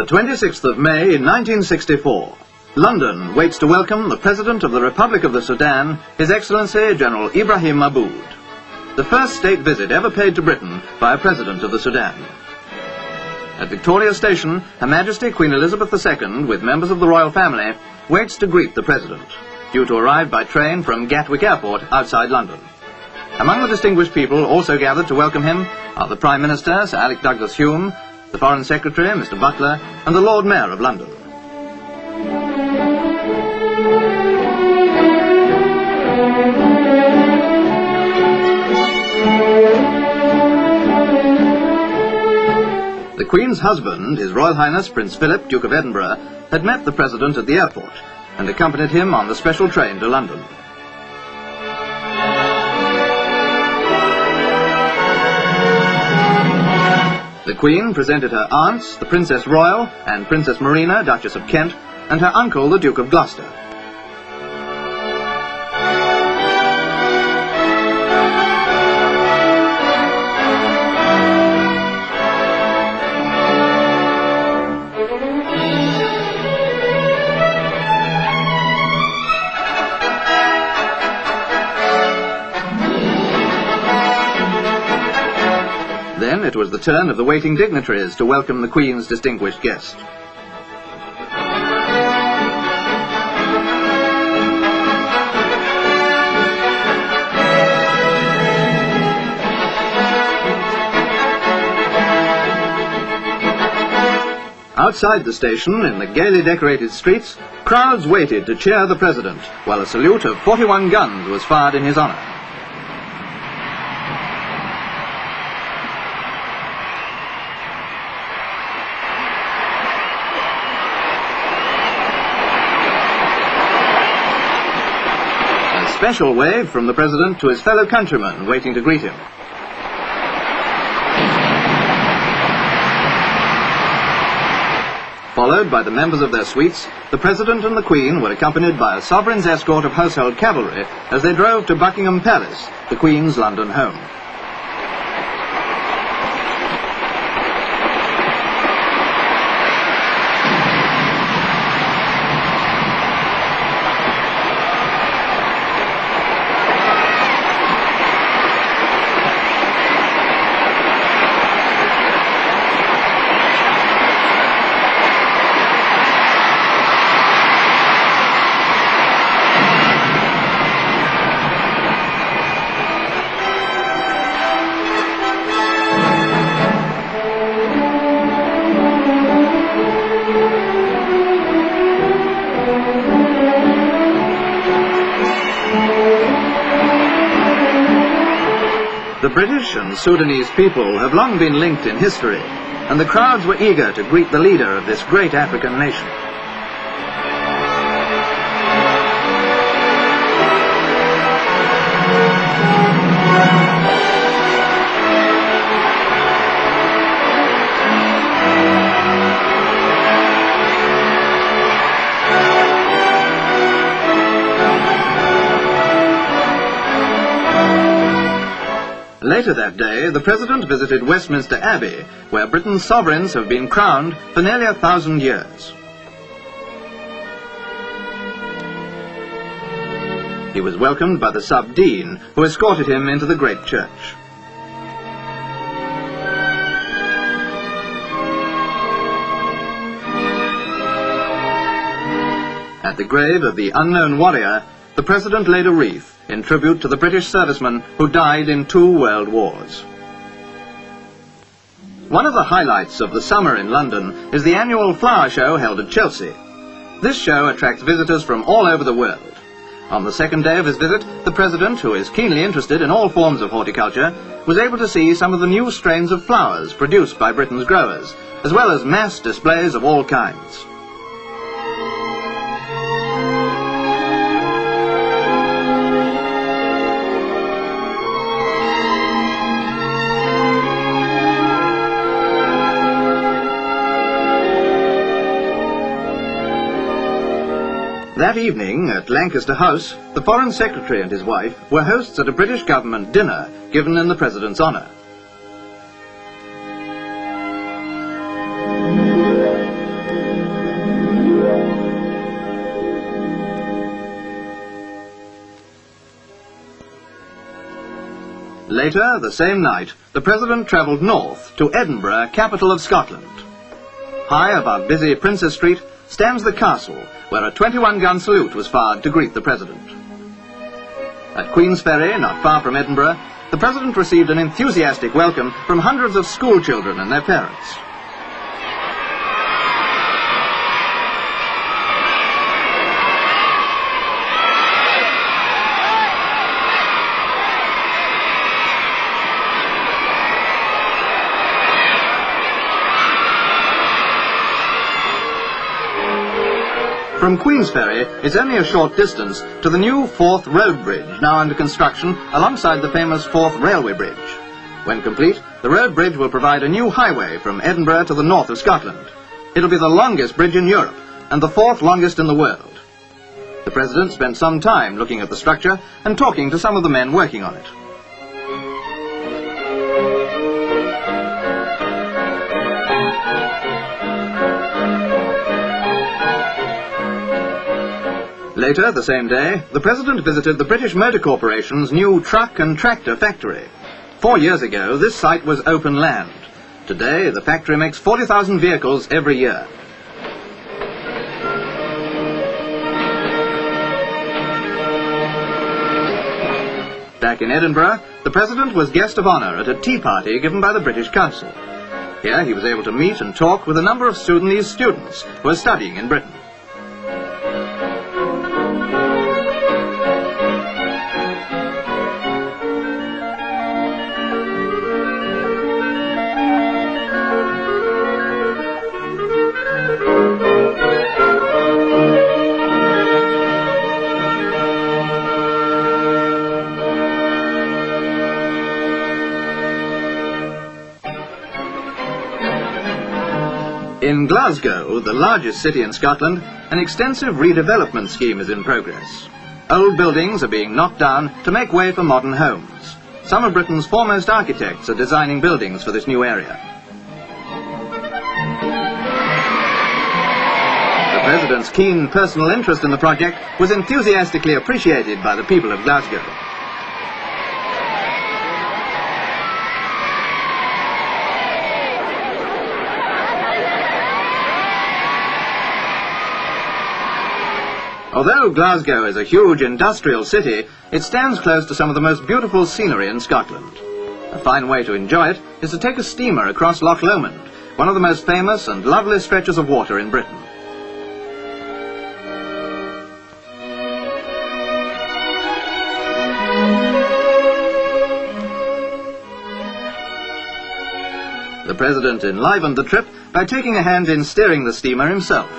The 26th of May in 1964. London waits to welcome the President of the Republic of the Sudan, His Excellency General Ibrahim Abboud. The first state visit ever paid to Britain by a President of the Sudan. At Victoria Station, Her Majesty Queen Elizabeth II, with members of the royal family, waits to greet the President, due to arrive by train from Gatwick Airport outside London. Among the distinguished people also gathered to welcome him are the Prime Minister, Sir Alec Douglas-Home, the Foreign Secretary, Mr. Butler, and the Lord Mayor of London. The Queen's husband, His Royal Highness Prince Philip, Duke of Edinburgh, had met the President at the airport and accompanied him on the special train to London. The Queen presented her aunts, the Princess Royal and Princess Marina, Duchess of Kent, and her uncle, the Duke of Gloucester. Then it was the turn of the waiting dignitaries to welcome the Queen's distinguished guest. Outside the station, in the gaily decorated streets, crowds waited to cheer the President, while a salute of 41 guns was fired in his honour. Special wave from the President to his fellow countrymen waiting to greet him. Followed by the members of their suites, the President and the Queen were accompanied by a sovereign's escort of household cavalry as they drove to Buckingham Palace, the Queen's London home. The British and Sudanese people have long been linked in history, and the crowds were eager to greet the leader of this great African nation. Later that day, the President visited Westminster Abbey, where Britain's sovereigns have been crowned for nearly 1,000 years. He was welcomed by the Sub-Dean, who escorted him into the great church. At the grave of the unknown warrior, the President laid a wreath in tribute to the British servicemen who died in 2 world wars. One of the highlights of the summer in London is the annual flower show held at Chelsea. This show attracts visitors from all over the world. On the second day of his visit, the President, who is keenly interested in all forms of horticulture, was able to see some of the new strains of flowers produced by Britain's growers, as well as mass displays of all kinds. That evening, at Lancaster House, the Foreign Secretary and his wife were hosts at a British government dinner given in the President's honour. Later, the same night, the President travelled north to Edinburgh, capital of Scotland. High above busy Princes Street stands the castle, where a 21-gun salute was fired to greet the President. At Queensferry, not far from Edinburgh, the President received an enthusiastic welcome from hundreds of school children and their parents. From Queensferry, it's only a short distance to the new Forth Road Bridge, now under construction alongside the famous Forth Railway Bridge. When complete, the road bridge will provide a new highway from Edinburgh to the north of Scotland. It'll be the longest bridge in Europe and the fourth longest in the world. The President spent some time looking at the structure and talking to some of the men working on it. Later, the same day, the President visited the British Motor Corporation's new truck and tractor factory. 4 years ago, this site was open land. Today, the factory makes 40,000 vehicles every year. Back in Edinburgh, the President was guest of honour at a tea party given by the British Council. Here, he was able to meet and talk with a number of Sudanese students who are studying in Britain. In Glasgow, the largest city in Scotland, an extensive redevelopment scheme is in progress. Old buildings are being knocked down to make way for modern homes. Some of Britain's foremost architects are designing buildings for this new area. The President's keen personal interest in the project was enthusiastically appreciated by the people of Glasgow. Although Glasgow is a huge industrial city, it stands close to some of the most beautiful scenery in Scotland. A fine way to enjoy it is to take a steamer across Loch Lomond, one of the most famous and lovely stretches of water in Britain. The President enlivened the trip by taking a hand in steering the steamer himself.